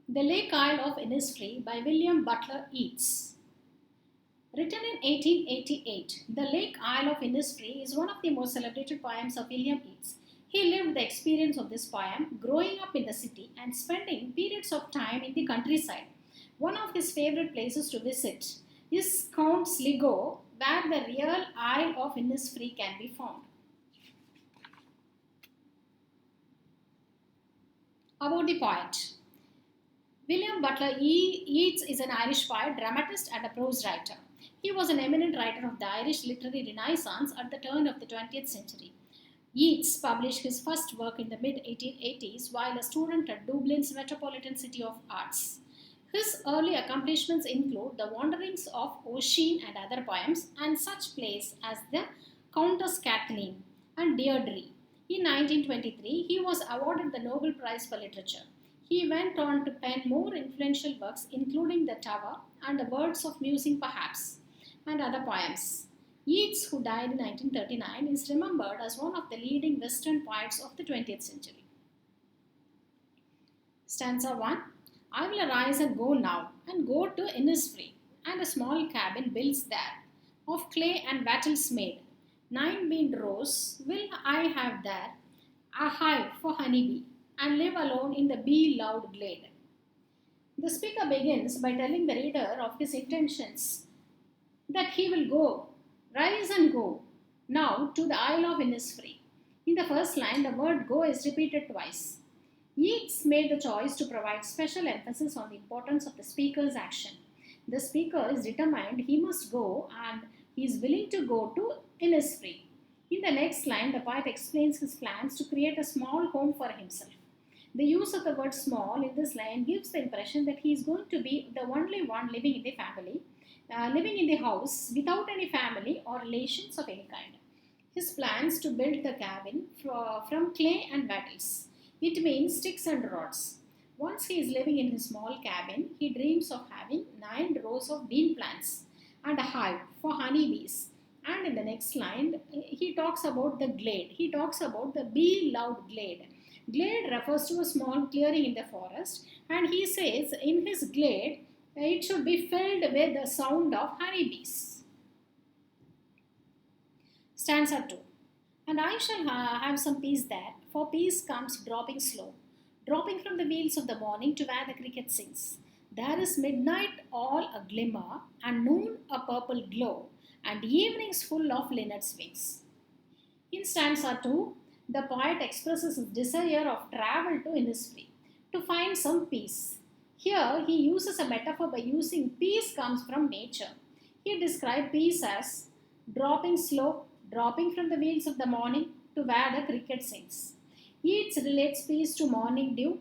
The Lake Isle of Innisfree by William Butler Yeats. Written in 1888, The Lake Isle of Innisfree is one of the most celebrated poems of William Yeats. He lived the experience of this poem, growing up in the city and spending periods of time in the countryside. One of his favorite places to visit is Count Sligo, where the real Isle of Innisfree can be found. About the poet. William Butler Yeats is an Irish poet, dramatist, and a prose writer. He was an eminent writer of the Irish literary renaissance at the turn of the 20th century. Yeats published his first work in the mid 1880s while a student at Dublin's Metropolitan City of Arts. His early accomplishments include The Wanderings of Oisin and other poems, and such plays as The Countess Kathleen and Deirdre. In 1923, he was awarded the Nobel Prize for Literature. He went on to pen more influential works, including The Tower and The Words of Musing Perhaps, and other poems. Yeats, who died in 1939, is remembered as one of the leading Western poets of the 20th century. Stanza 1. I will arise and go now, and go to Innisfree, and a small cabin builds there, of clay and wattles made. 9-beaned rose will I have there, a hive for honeybee, and live alone in the bee-loved glade. The speaker begins by telling the reader of his intentions, that he will go, rise and go, now to the Isle of Innisfree. In the first line, the word go is repeated twice. Yeats made the choice to provide special emphasis on the importance of the speaker's action. The speaker is determined he must go and he is willing to go to Innisfree. In the next line, the poet explains his plans to create a small home for himself. The use of the word small in this line gives the impression that he is going to be the only one living in the family, living in the house without any family or relations of any kind. His plans to build the cabin from clay and wattles. It means sticks and rods. Once he is living in his small cabin, he dreams of having 9 rows of bean plants and a hive for honeybees. And in the next line, he talks about the glade. He talks about the bee-loved glade. Glade refers to a small clearing in the forest, and he says in his glade it should be filled with the sound of honeybees. Stanza 2. And I shall have some peace there, for peace comes dropping slow, dropping from the wheels of the morning to where the cricket sings. There is midnight all a glimmer, and noon a purple glow, and evenings full of linnet's wings. In stanza 2, the poet expresses his desire of travel to Innisfree, to find some peace. Here, he uses a metaphor by using peace comes from nature. He describes peace as dropping slow, dropping from the wheels of the morning to where the cricket sings. Yeats relates peace to morning dew.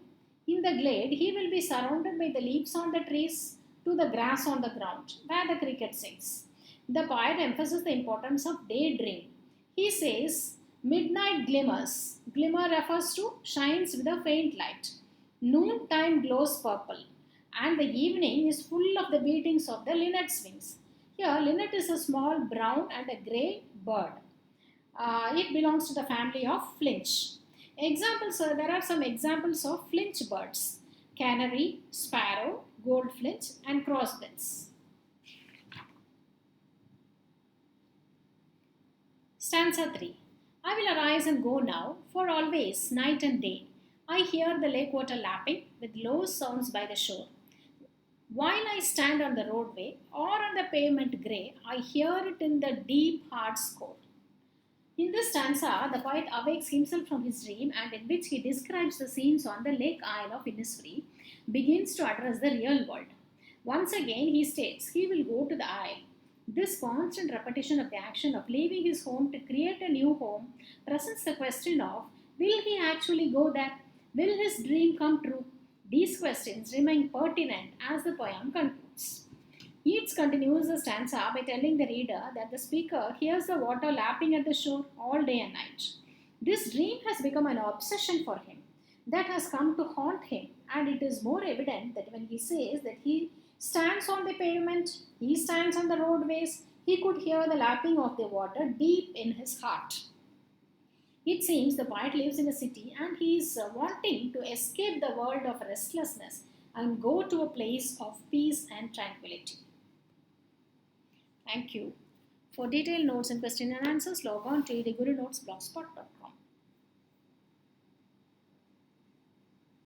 In the glade, he will be surrounded by the leaves on the trees to the grass on the ground, where the cricket sings. The poet emphasizes the importance of daydream. He says, midnight glimmers. Glimmer refers to shines with a faint light. Noontime glows purple, and the evening is full of the beatings of the linnet's wings. Here, linnet is a small brown and a grey bird. It belongs to the family of finch. There are some examples of finch birds: canary, sparrow, goldfinch, and crossbills. Stanza 3. I will arise and go now, for always, night and day. I hear the lake water lapping with low sounds by the shore. While I stand on the roadway or on the pavement grey, I hear it in the deep hard score. In this stanza, the poet awakes himself from his dream, and in which he describes the scenes on the Lake Isle of Innisfree, begins to address the real world. Once again, he states he will go to the isle. This constant repetition of the action of leaving his home to create a new home presents the question of, will he actually go there? Will his dream come true? These questions remain pertinent as the poem concludes. Yeats continues the stanza by telling the reader that the speaker hears the water lapping at the shore all day and night. This dream has become an obsession for him that has come to haunt him, and it is more evident that when he says that he stands on the pavement, he stands on the roadways, he could hear the lapping of the water deep in his heart. It seems the poet lives in a city and he is wanting to escape the world of restlessness and go to a place of peace and tranquility. Thank you. For detailed notes and question and answers, log on to EDUGURU-Notes blogspot.com.